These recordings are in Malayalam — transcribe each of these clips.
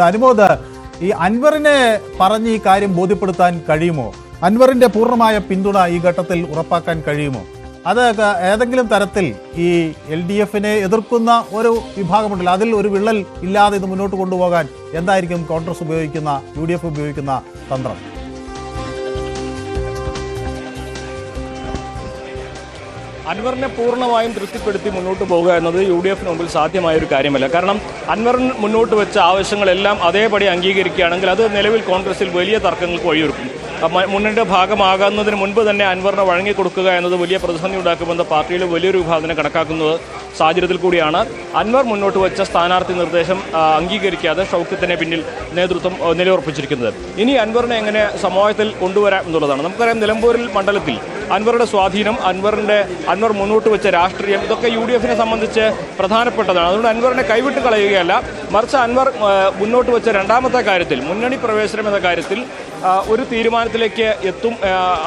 അനുമോദ്, ഈ അൻവറിനെ പറഞ്ഞ് ഈ കാര്യം ബോധ്യപ്പെടുത്താൻ കഴിയുമോ? അൻവറിന്റെ പൂർണ്ണമായ പിന്തുണ ഈ ഘട്ടത്തിൽ ഉറപ്പാക്കാൻ കഴിയുമോ? അത് ഏതെങ്കിലും തരത്തിൽ ഈ LDFനെ എതിർക്കുന്ന ഒരു വിഭാഗമുണ്ടല്ലോ, അതിൽ ഒരു വിള്ളൽ ഇല്ലാതെ ഇത് മുന്നോട്ട് കൊണ്ടുപോകാൻ എന്തായിരിക്കും കോൺഗ്രസ് ഉപയോഗിക്കുന്ന, UDF ഉപയോഗിക്കുന്ന തന്ത്രം? അൻവറിനെ പൂർണ്ണമായും തൃപ്തിപ്പെടുത്തി മുന്നോട്ട് പോകുക എന്നത് UDFന് മുമ്പിൽ സാധ്യമായൊരു കാര്യമല്ല. കാരണം അൻവർ മുന്നോട്ട് വെച്ച ആവശ്യങ്ങളെല്ലാം അതേപടി അംഗീകരിക്കുകയാണെങ്കിൽ അത് നിലവിൽ കോൺഗ്രസിൽ വലിയ തർക്കങ്ങൾക്ക് വഴിയൊരുക്കും. മുന്നണിയുടെ ഭാഗമാകുന്നതിന് മുൻപ് തന്നെ അൻവറിനെ വഴങ്ങിക്കൊടുക്കുക എന്നത് വലിയ പ്രതിസന്ധി ഉണ്ടാക്കുമെന്ന് പാർട്ടിയിലെ വലിയൊരു വിഭാഗത്തിനെ കണക്കാക്കുന്നത് സാഹചര്യത്തിൽ കൂടിയാണ് അൻവർ മുന്നോട്ട് വെച്ച സ്ഥാനാർത്ഥി നിർദ്ദേശം അംഗീകരിക്കാതെ ഷൗക്കത്തിനെ പിന്നിൽ നേതൃത്വം നിലയുറപ്പിച്ചിരിക്കുന്നത്. ഇനി അൻവറിനെ എങ്ങനെ സമവായത്തിൽ കൊണ്ടുവരാം എന്നുള്ളതാണ്. നമുക്കറിയാം, നിലമ്പൂരിൽ മണ്ഡലത്തിൽ അൻവറുടെ സ്വാധീനം, അൻവർ മുന്നോട്ട് വെച്ച രാഷ്ട്രീയം, ഇതൊക്കെ UDFനെ സംബന്ധിച്ച് പ്രധാനപ്പെട്ടതാണ്. അതുകൊണ്ട് അൻവറിനെ കൈവിട്ട് കളയുകയല്ല, മറിച്ച് അൻവർ മുന്നോട്ട് വെച്ച രണ്ടാമത്തെ കാര്യത്തിൽ, മുന്നണി പ്രവേശനം എന്ന കാര്യത്തിൽ ഒരു തീരുമാനത്തിലേക്ക് എത്തും.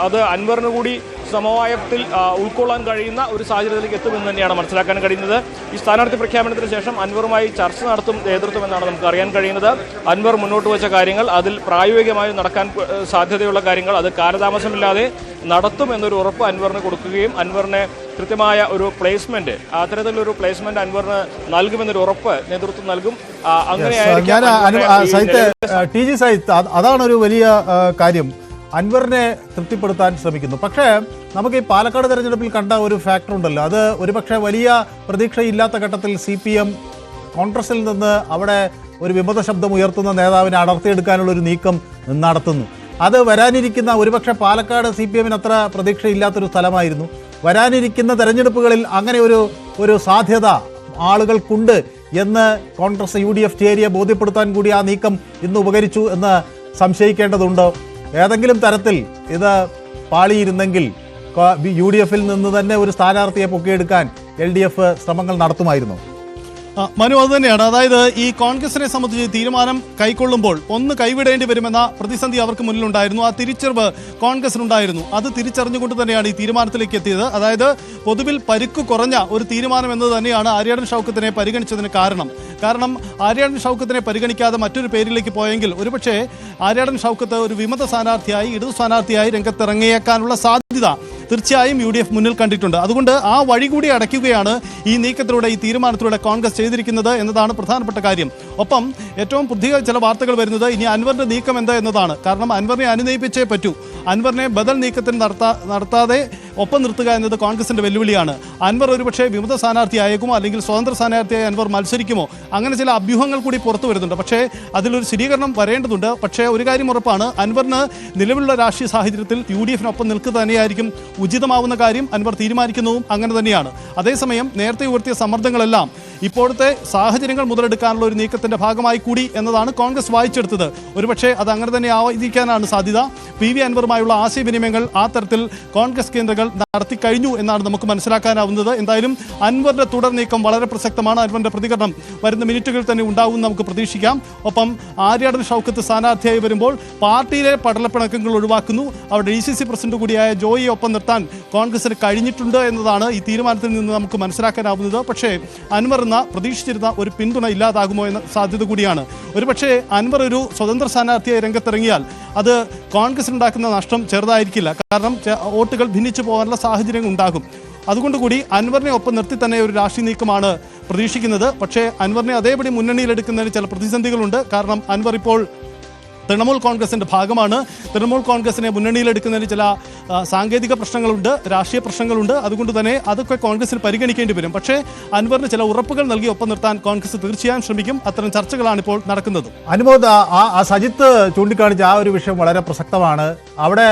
അത് അൻവറിന് കൂടി സമവായത്തിൽ ഉൾക്കൊള്ളാൻ കഴിയുന്ന ഒരു സാഹചര്യത്തിലേക്ക് എത്തുമെന്ന് തന്നെയാണ് മനസ്സിലാക്കാൻ കഴിയുന്നത്. ഈ സ്ഥാനാർത്ഥി പ്രഖ്യാപനത്തിന് ശേഷം അൻവറുമായി ചർച്ച നടത്തും നേതൃത്വം എന്നാണ് നമുക്ക് അറിയാൻ കഴിയുന്നത്. അൻവർ മുന്നോട്ട് വെച്ച കാര്യങ്ങൾ, അതിൽ പ്രായോഗികമായി നടക്കാൻ സാധ്യതയുള്ള കാര്യങ്ങൾ അത് കാലതാമസമില്ലാതെ നടത്തും എന്നൊരു ഉറപ്പ് അൻവറിന് കൊടുക്കുകയും അൻവറിനെ കൃത്യമായ ഒരു പ്ലേസ്മെന്റ്, അത്തരത്തിലൊരു പ്ലേസ്മെന്റ് അൻവറിന് നൽകുമെന്നൊരു ഉറപ്പ് നേതൃത്വം നൽകും. അതാണ് ഒരു വലിയ കാര്യം. അൻവറിനെ തൃപ്തിപ്പെടുത്താൻ ശ്രമിക്കുന്നു. പക്ഷേ നമുക്ക് ഈ പാലക്കാട് തെരഞ്ഞെടുപ്പിൽ കണ്ട ഒരു ഫാക്ടർ ഉണ്ടല്ലോ, അത് ഒരുപക്ഷെ വലിയ പ്രതീക്ഷയില്ലാത്ത ഘട്ടത്തിൽ CPM കോൺഗ്രസിൽ നിന്ന് അവിടെ ഒരു വിമത ശബ്ദം ഉയർത്തുന്ന നേതാവിനെ അടർത്തിയെടുക്കാനുള്ള ഒരു നീക്കം നടത്തുന്നു. അത് വരാനിരിക്കുന്ന, ഒരുപക്ഷെ പാലക്കാട് CPMന് അത്ര പ്രതീക്ഷയില്ലാത്തൊരു സ്ഥലമായിരുന്നു. വരാനിരിക്കുന്ന തെരഞ്ഞെടുപ്പുകളിൽ അങ്ങനെ ഒരു സാധ്യത ആളുകൾക്കുണ്ട് എന്ന് കോൺഗ്രസ് UDF ചേരിയെ ബോധ്യപ്പെടുത്താൻ കൂടി ആ നീക്കം ഇന്ന് ഉപകരിച്ചു എന്ന് സംശയിക്കേണ്ടതുണ്ടോ? ഏതെങ്കിലും തരത്തിൽ ഇത് പാളിയിരുന്നെങ്കിൽ UDFൽ നിന്ന് തന്നെ ഒരു സ്ഥാനാർത്ഥിയെ പൊക്കിയെടുക്കാൻ LDF ശ്രമങ്ങൾ നടത്തുമായിരുന്നു. മനു, അത് തന്നെയാണ്. അതായത് ഈ കോൺഗ്രസിനെ സംബന്ധിച്ച് തീരുമാനം കൈക്കൊള്ളുമ്പോൾ ഒന്ന് കൈവിടേണ്ടി വരുമെന്ന പ്രതിസന്ധി അവർക്ക് മുന്നിലുണ്ടായിരുന്നു. ആ തിരിച്ചറിവ് കോൺഗ്രസിനുണ്ടായിരുന്നു. അത് തിരിച്ചറിഞ്ഞുകൊണ്ട് തന്നെയാണ് ഈ തീരുമാനത്തിലേക്ക് എത്തിയത്. അതായത് പൊതുവിൽ പരിക്കു കുറഞ്ഞ ഒരു തീരുമാനം എന്നത് തന്നെയാണ് ആര്യാടൻ ഷൗക്കത്തിനെ പരിഗണിച്ചതിന് കാരണം ആര്യാടൻ ഷൗക്കത്തിനെ പരിഗണിക്കാതെ മറ്റൊരു പേരിലേക്ക് പോയെങ്കിൽ ഒരുപക്ഷെ ആര്യാടൻ ഷൗക്കത്ത് ഒരു വിമത സ്ഥാനാർത്ഥിയായി, ഇടതു സ്ഥാനാർത്ഥിയായി രംഗത്തിറങ്ങിയേക്കാനുള്ള സാധ്യത തീർച്ചയായും UDF മുന്നിൽ കണ്ടിട്ടുണ്ട്. അതുകൊണ്ട് ആ വഴി കൂടി അടയ്ക്കുകയാണ് ഈ നീക്കത്തിലൂടെ, ഈ തീരുമാനത്തിലൂടെ കോൺഗ്രസ് ചെയ്തിരിക്കുന്നത് എന്നതാണ് പ്രധാനപ്പെട്ട കാര്യം. ഒപ്പം ഏറ്റവും പുതിയ ചില വാർത്തകൾ വരുന്നത് ഇനി അൻവറിന്റെ നീക്കം എന്താ എന്നതാണ്. കാരണം അൻവറിനെ അനുനയിപ്പിച്ചേ പറ്റൂ. അൻവറിനെ ബദൽ നീക്കത്തിന് നടത്താതെ ഒപ്പം നിർത്തുക എന്നത് കോൺഗ്രസിന്റെ വെല്ലുവിളിയാണ്. അൻവർ ഒരുപക്ഷെ വിമത സ്ഥാനാർത്ഥിയായേക്കുമോ അല്ലെങ്കിൽ സ്വതന്ത്ര സ്ഥാനാർത്ഥിയായി അൻവർ മത്സരിക്കുമോ, അങ്ങനെ ചില അഭ്യൂഹങ്ങൾ കൂടി പുറത്തു വരുന്നുണ്ട്. പക്ഷേ അതിലൊരു സ്ഥിരീകരണം വരേണ്ടതുണ്ട്. പക്ഷേ ഒരു കാര്യം ഉറപ്പാണ്, അൻവറിന് നിലവിലുള്ള രാഷ്ട്രീയ സാഹചര്യത്തിൽ UDFനൊപ്പം നിൽക്കുക തന്നെയായിരിക്കും ഉചിതമാവുന്ന കാര്യം. അൻവർ തീരുമാനിക്കുന്നതും അങ്ങനെ തന്നെയാണ്. അതേസമയം നേരത്തെ ഉയർത്തിയ സമ്മർദ്ദങ്ങളെല്ലാം ഇപ്പോഴത്തെ സാഹചര്യങ്ങൾ മുതലെടുക്കാനുള്ള ഒരു നീക്കത്തിന്റെ ഭാഗമായി കൂടി എന്നതാണ് കോൺഗ്രസ് വായിച്ചെടുത്തത്. ഒരുപക്ഷെ അത് അങ്ങനെ തന്നെ ആയിരിക്കാനാണ് സാധ്യത. PV അൻവറുമായുള്ള ആശയവിനിമയങ്ങൾ ആ തരത്തിൽ കോൺഗ്രസ് കേന്ദ്രങ്ങൾ നടത്തി കഴിഞ്ഞു എന്നാണ് നമുക്ക് മനസ്സിലാക്കാനാവുന്നത്. എന്തായാലും അൻവറിന്റെ തുടർ നീക്കം വളരെ പ്രസക്തമാണ്. അൻവറിന്റെ പ്രതികരണം വരുന്ന മിനിറ്റുകളിൽ തന്നെ ഉണ്ടാവും നമുക്ക് പ്രതീക്ഷിക്കാം. ഒപ്പം ആര്യാടൻ ഷൗക്കത്ത് സ്ഥാനാർത്ഥിയായി വരുമ്പോൾ പാർട്ടിയിലെ പടലപ്പിണക്കങ്ങൾ ഒഴിവാക്കുന്നു. അവിടെ DCC പ്രസിഡന്റ് കൂടിയായ ജോയിയെ ഒപ്പം നിർത്താൻ കോൺഗ്രസിന് കഴിഞ്ഞിട്ടുണ്ട് എന്നതാണ് ഈ തീരുമാനത്തിൽ നിന്ന് നമുക്ക് മനസ്സിലാക്കാനാവുന്നത്. പക്ഷേ അൻവർ പ്രതീക്ഷിച്ചിരുന്ന ഒരു പിന്തുണ ഇല്ലാതാകുമോ എന്ന സാധ്യത കൂടിയാണ്. ഒരുപക്ഷെ അൻവർ ഒരു സ്വതന്ത്ര സ്ഥാനാർത്ഥിയായി രംഗത്തിറങ്ങിയാൽ അത് കോൺഗ്രസിനുണ്ടാക്കുന്ന നഷ്ടം ചെറുതായിരിക്കില്ല. കാരണം വോട്ടുകൾ ഭിന്നിച്ചു പോകാനുള്ള സാഹചര്യങ്ങൾ ഉണ്ടാകും. അതുകൊണ്ടുകൂടി അൻവറിനെ ഒപ്പം നിർത്തി തന്നെ ഒരു രാഷ്ട്രീയ നീക്കമാണ് പ്രതീക്ഷിക്കുന്നത്. പക്ഷേ അൻവറിനെ അതേപടി മുന്നണിയിലെടുക്കുന്നതിന് ചില പ്രതിസന്ധികളുണ്ട്. കാരണം അൻവർ ഇപ്പോൾ തൃണമൂൽ കോൺഗ്രസിന്റെ ഭാഗമാണ്. തൃണമൂൽ കോൺഗ്രസിനെ മുന്നണിയിലെടുക്കുന്നതിന് ചില സാങ്കേതിക പ്രശ്നങ്ങളുണ്ട്, രാഷ്ട്രീയ പ്രശ്നങ്ങളുണ്ട്. അതുകൊണ്ട് തന്നെ അതൊക്കെ കോൺഗ്രസിൽ പരിഗണിക്കേണ്ടി വരും. പക്ഷേ അൻവറിന് ചില ഉറപ്പുകൾ നൽകി ഒപ്പം നിർത്താൻ കോൺഗ്രസ് തീർച്ചയായും ശ്രമിക്കും. അത്തരം ചർച്ചകളാണ് ഇപ്പോൾ നടക്കുന്നത്. അനുമോദ്, സജിത്ത് ചൂണ്ടിക്കാണിച്ച ആ ഒരു വിഷയം വളരെ പ്രസക്തമാണ്. അവിടെ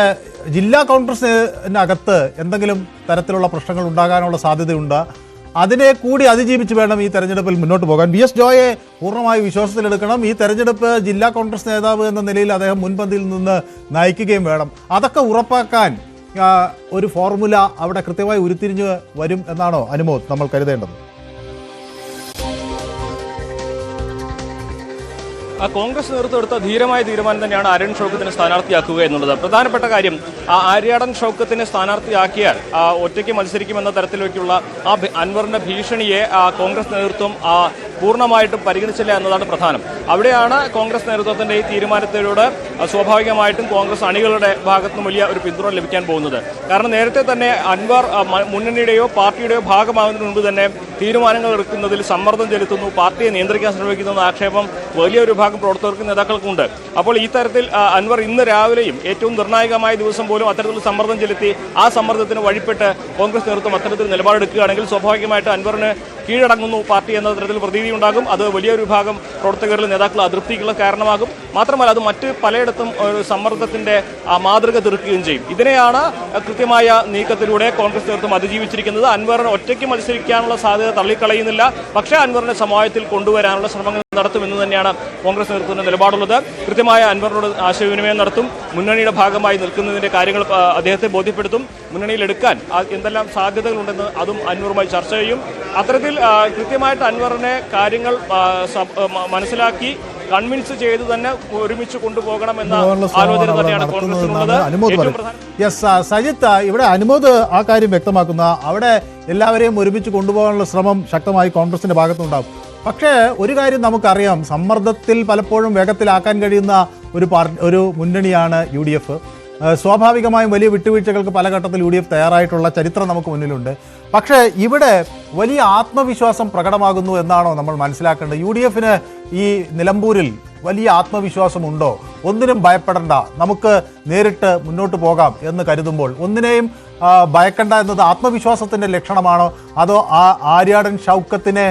ജില്ലാ കോൺഗ്രസിനകത്ത് എന്തെങ്കിലും തരത്തിലുള്ള പ്രശ്നങ്ങൾ ഉണ്ടാകാനുള്ള സാധ്യതയുണ്ട്. അതിനെ കൂടി അതിജീവിച്ച് വേണം ഈ തെരഞ്ഞെടുപ്പിൽ മുന്നോട്ട് പോകാൻ. VS ജോയെ പൂർണ്ണമായി വിശ്വാസത്തിലെടുക്കണം. ഈ തെരഞ്ഞെടുപ്പ് ജില്ലാ കോൺഗ്രസ് നേതാവ് എന്ന നിലയിൽ അദ്ദേഹം മുൻപന്തിയിൽ നിന്ന് നയിക്കുകയും വേണം. അതൊക്കെ ഉറപ്പാക്കാൻ ഒരു ഫോർമുല അവിടെ കൃത്യമായി ഉരുത്തിരിഞ്ഞ് വരും എന്നാണോ അനുമോദ് നമ്മൾ കരുതേണ്ടത്? കോൺഗ്രസ് നേതൃത്വം എടുത്ത ധീരമായ തീരുമാനം തന്നെയാണ് ആര്യാടൻ ഷൗക്കത്തിനെ സ്ഥാനാർത്ഥിയാക്കുക എന്നുള്ളത്. പ്രധാനപ്പെട്ട കാര്യം, ആര്യാടൻ ഷൗക്കത്തിനെ സ്ഥാനാർത്ഥിയാക്കിയാൽ ഒറ്റയ്ക്ക് മത്സരിക്കുമെന്ന തരത്തിലേക്കുള്ള ആ അൻവറിന്റെ ഭീഷണിയെ കോൺഗ്രസ് നേതൃത്വം പൂർണ്ണമായിട്ടും പരിഗണിച്ചില്ല എന്നതാണ് പ്രധാനം. അവിടെയാണ് കോൺഗ്രസ് നേതൃത്വത്തിന്റെ ഈ തീരുമാനത്തിലൂടെ സ്വാഭാവികമായിട്ടും കോൺഗ്രസ് അണികളുടെ ഭാഗത്തുനിന്ന് വലിയ ഒരു പിന്തുണ ലഭിക്കാൻ പോകുന്നത്. കാരണം നേരത്തെ തന്നെ അൻവർ മുന്നണിയുടെയോ പാർട്ടിയുടെയോ ഭാഗമാകുന്നതിന് മുൻപ് തന്നെ തീരുമാനങ്ങൾ എടുക്കുന്നതിൽ സമ്മർദ്ദം ചെലുത്തുന്നു, പാർട്ടിയെ നിയന്ത്രിക്കാൻ ശ്രമിക്കുന്നു എന്ന ആക്ഷേപം വലിയൊരു ഭാഗം പ്രവർത്തകർക്കും നേതാക്കൾക്കുണ്ട്. അപ്പോൾ ഈ തരത്തിൽ അൻവർ ഇന്ന് രാവിലെയും ഏറ്റവും നിർണായകമായ ദിവസം പോലും അത്തരത്തിൽ സമ്മർദ്ദം ചെലുത്തി ആ സമ്മർദ്ദത്തിന് വഴിപ്പെട്ട് കോൺഗ്രസ് നേതൃത്വം അത്തരത്തിൽ നിലപാടെടുക്കുകയാണെങ്കിൽ സ്വാഭാവികമായിട്ട് അൻവറിന് കീഴടങ്ങുന്നു പാർട്ടി എന്ന തരത്തിൽ പ്രതീതി ഉണ്ടാകും. അത് വലിയൊരു വിഭാഗം പ്രവർത്തകരിൽ നേതാക്കൾ അതൃപ്തിക്കുള്ള കാരണമാകും. മാത്രമല്ല അത് മറ്റ് പലയിടത്തും ഒരു സമ്മർദ്ദത്തിന്റെ മാതൃക തീർക്കുകയും ചെയ്യും. ഇതിനെയാണ് കൃത്യമായ നീക്കത്തിലൂടെ കോൺഗ്രസ് നേതൃത്വം അതിജീവിച്ചിരിക്കുന്നത്. അൻവറിന് ഒറ്റയ്ക്ക് മത്സരിക്കാനുള്ള സാധ്യത തള്ളിക്കളയുന്നില്ല. പക്ഷേ അൻവറിനെ സമവായത്തിൽ കൊണ്ടുവരാനുള്ള ശ്രമങ്ങൾ നടത്തുമെന്ന് തന്നെയാണ് കോൺഗ്രസ് നേതൃത്വത്തിന്റെ നിലപാടുള്ളത്. കൃത്യമായ അൻവറിനോട് ആശയവിനിമയം നടത്തും, മുന്നണിയുടെ ഭാഗമായി നിൽക്കുന്നതിന്റെ കാര്യങ്ങൾ അദ്ദേഹത്തെ ബോധ്യപ്പെടുത്തും, മുന്നണിയിൽ എടുക്കാൻ എന്തെല്ലാം സാധ്യതകളുണ്ടെന്ന് അതും അൻവറുമായി ചർച്ച ചെയ്യും. അത്തരത്തിൽ കൃത്യമായിട്ട് അൻവറിനെ കാര്യങ്ങൾ മനസ്സിലാക്കി കൺവിൻസ് ചെയ്ത് തന്നെ ഒരുമിച്ച് കൊണ്ടുപോകണമെന്ന ആലോചന തന്നെയാണ് കോൺഗ്രസിനുള്ളത്. സജിത്ത്, ഇവിടെ അനുമോദ് ആ കാര്യം വ്യക്തമാക്കുന്ന അവിടെ എല്ലാവരെയും ഒരുമിച്ച് കൊണ്ടുപോകാനുള്ള ശ്രമം ശക്തമായി കോൺഗ്രസിന്റെ ഭാഗത്തുണ്ടാകും. പക്ഷേ ഒരു കാര്യം നമുക്കറിയാം, സമ്മർദ്ദത്തിൽ പലപ്പോഴും വേഗത്തിലാക്കാൻ കഴിയുന്ന ഒരു മുന്നണിയാണ് UDF. സ്വാഭാവികമായും വലിയ വിട്ടുവീഴ്ചകൾക്ക് പല ഘട്ടത്തിൽ UDF തയ്യാറായിട്ടുള്ള ചരിത്രം നമുക്ക് മുന്നിലുണ്ട്. പക്ഷേ ഇവിടെ വലിയ ആത്മവിശ്വാസം പ്രകടമാകുന്നു എന്നാണോ നമ്മൾ മനസ്സിലാക്കേണ്ടത്? UDFന് ഈ നിലമ്പൂരിൽ വലിയ ആത്മവിശ്വാസമുണ്ടോ? ഒന്നിനും ഭയപ്പെടേണ്ട, നമുക്ക് നേരിട്ട് മുന്നോട്ട് പോകാം എന്ന് കരുതുമ്പോൾ ഒന്നിനെയും ഭയക്കണ്ട എന്നത് ആത്മവിശ്വാസത്തിൻ്റെ ലക്ഷണമാണോ? അതോ ആര്യാടൻ ഷൗക്കത്തിനെ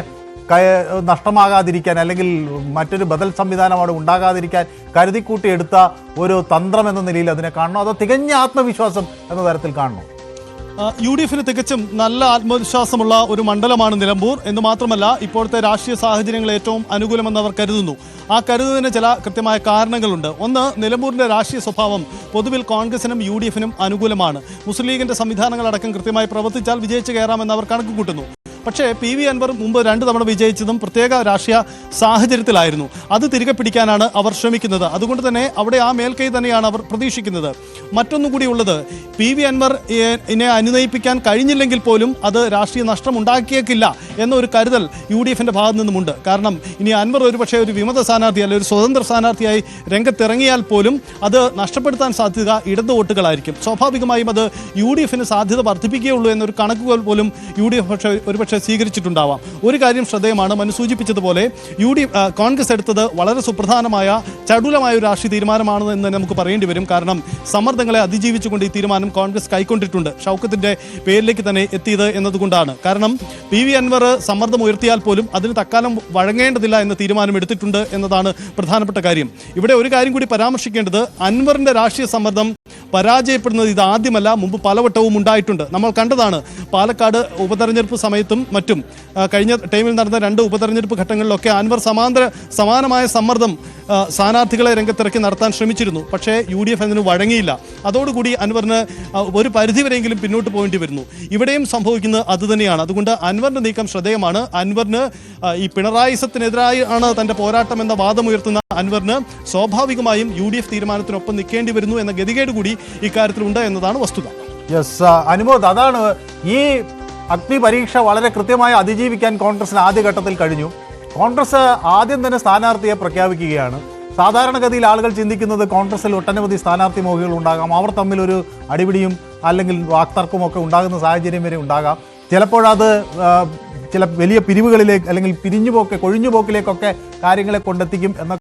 നഷ്ടമാകാതിരിക്കാൻ അല്ലെങ്കിൽ മറ്റൊരു ബദൽ സംവിധാനം അവിടെ ഉണ്ടാകാതിരിക്കാൻ കരുതിക്കൂട്ടി എടുത്ത ഒരു തന്ത്രം എന്ന നിലയിൽ അതിനെ കാണണോ? അതോ തികഞ്ഞ ആത്മവിശ്വാസം എന്ന തരത്തിൽ കാണണോ? UDFന് തികച്ചും നല്ല ആത്മവിശ്വാസമുള്ള ഒരു മണ്ഡലമാണ് നിലമ്പൂർ എന്ന് മാത്രമല്ല ഇപ്പോഴത്തെ രാഷ്ട്രീയ സാഹചര്യങ്ങൾ ഏറ്റവും അനുകൂലമെന്ന് അവർ കരുതുന്നു. ആ കരുതുന്നതിന് ചില കൃത്യമായ കാരണങ്ങളുണ്ട്. ഒന്ന്, നിലമ്പൂരിന്റെ രാഷ്ട്രീയ സ്വഭാവം പൊതുവിൽ കോൺഗ്രസിനും UDFനും അനുകൂലമാണ്. മുസ്ലിം ലീഗിന്റെ സംവിധാനങ്ങളടക്കം കൃത്യമായി പ്രവർത്തിച്ചാൽ വിജയിച്ചു കയറാമെന്ന് അവർ കണക്ക് കൂട്ടുന്നു. പക്ഷേ PV അൻവർ മുമ്പ് 2 തവണ വിജയിച്ചതും പ്രത്യേക രാഷ്ട്രീയ സാഹചര്യത്തിലായിരുന്നു. അത് തിരികെ പിടിക്കാനാണ് അവർ ശ്രമിക്കുന്നത്. അതുകൊണ്ട് തന്നെ അവിടെ ആ മേൽക്കൈ തന്നെയാണ് അവർ പ്രതീക്ഷിക്കുന്നത്. മറ്റൊന്നും കൂടി ഉള്ളത്, PV അൻവർ ഇതിനെ അനുനയിപ്പിക്കാൻ കഴിഞ്ഞില്ലെങ്കിൽ പോലും അത് രാഷ്ട്രീയ നഷ്ടം ഉണ്ടാക്കിയേക്കില്ല എന്നൊരു കരുതൽ UDFന്റെ ഭാഗത്തു നിന്നുമുണ്ട്. കാരണം ഇനി അൻവർ ഒരുപക്ഷെ ഒരു വിമത സ്ഥാനാർത്ഥി അല്ലെങ്കിൽ ഒരു സ്വതന്ത്ര സ്ഥാനാർത്ഥിയായി രംഗത്തിറങ്ങിയാൽ പോലും അത് നഷ്ടപ്പെടുത്താൻ സാധ്യത ഇടത് വോട്ടുകളായിരിക്കും. സ്വാഭാവികമായും അത് UDFന് സാധ്യത വർദ്ധിപ്പിക്കുകയുള്ളൂ എന്നൊരു കണക്കുകൾ പോലും UDF ഒരുപക്ഷെ സ്വീകരിച്ചിട്ടുണ്ടാവാം. ഒരു കാര്യം ശ്രദ്ധേയമാണ്, മനു സൂചിപ്പിച്ചതുപോലെ കോൺഗ്രസ് എടുത്തത് വളരെ സുപ്രധാനമായ ചടുലമായ ഒരു രാഷ്ട്രീയ തീരുമാനമാണ് എന്ന് നമുക്ക് പറയേണ്ടി വരും. കാരണം സമ്മർദ്ദങ്ങളെ അതിജീവിച്ചുകൊണ്ട് ഈ തീരുമാനം കോൺഗ്രസ് കൈക്കൊണ്ടിട്ടുണ്ട്. ഷൗക്കത്തിന്റെ പേരിലേക്ക് തന്നെ എത്തിയത് എന്നതുകൊണ്ടാണ്. കാരണം PV അൻവർ സമ്മർദ്ദം ഉയർത്തിയാൽ പോലും അതിന് തക്കാലം വഴങ്ങേണ്ടതില്ല എന്ന തീരുമാനം എടുത്തിട്ടുണ്ട് എന്നതാണ് പ്രധാനപ്പെട്ട കാര്യം. ഇവിടെ ഒരു കാര്യം കൂടി പരാമർശിക്കേണ്ടത്, അൻവറിന്റെ രാഷ്ട്രീയ സമ്മർദ്ദം പരാജയപ്പെടുന്നത് ഇതാദ്യമല്ല, മുമ്പ് പലവട്ടവും ഉണ്ടായിട്ടുണ്ട്. നമ്മൾ കണ്ടതാണ് പാലക്കാട് ഉപതെരഞ്ഞെടുപ്പ് സമയത്തും മറ്റും കഴിഞ്ഞ ടൈമിൽ നടന്ന 2 ഉപതെരഞ്ഞെടുപ്പ് ഘട്ടങ്ങളിലൊക്കെ അൻവർ സമാനമായ സമ്മർദ്ദം സ്ഥാനാർത്ഥികളെ രംഗത്തിറക്കി നടത്താൻ ശ്രമിച്ചിരുന്നു. പക്ഷേ UDF അതിന് വഴങ്ങിയില്ല. അതോടുകൂടി അൻവറിന് ഒരു പരിധിവരെയെങ്കിലും പിന്നോട്ട് പോകേണ്ടി വരുന്നു. ഇവിടെയും സംഭവിക്കുന്നത് അതുതന്നെയാണ്. അതുകൊണ്ട് അൻവറിന്റെ നീക്കം ശ്രദ്ധേയമാണ്. അൻവറിന് ഈ പിണറായിസത്തിനെതിരായി ആണ് തന്റെ പോരാട്ടം എന്ന വാദമുയർത്തുന്ന അൻവറിന് സ്വാഭാവികമായും UDF തീരുമാനത്തിനൊപ്പം നിൽക്കേണ്ടി വരുന്നു എന്ന ഗതികേട് കൂടി ഇക്കാര്യത്തിലുണ്ട് എന്നതാണ് വസ്തുത. അനുമോദ്, അതാണ് ഈ അഗ്നി പരീക്ഷ വളരെ കൃത്യമായി അതിജീവിക്കാൻ കോൺഗ്രസിന് ആദ്യഘട്ടത്തിൽ കഴിഞ്ഞു. കോൺഗ്രസ് ആദ്യം തന്നെ സ്ഥാനാർത്ഥിയെ പ്രഖ്യാപിക്കുകയാണ്. സാധാരണഗതിയിൽ ആളുകൾ ചിന്തിക്കുന്നത് കോൺഗ്രസിൽ ഒട്ടനവധി സ്ഥാനാർത്ഥി മോഹികൾ ഉണ്ടാകാം, അവർ തമ്മിലൊരു അടിപിടിയും അല്ലെങ്കിൽ വാക്തർക്കമൊക്കെ ഉണ്ടാകുന്ന സാഹചര്യം വരെ ഉണ്ടാകാം. ചിലപ്പോഴത് ചില വലിയ പിരിവുകളിലേക്ക് അല്ലെങ്കിൽ കൊഴിഞ്ഞുപോക്കിലേക്കൊക്കെ കാര്യങ്ങളെ കൊണ്ടെത്തിക്കും എന്ന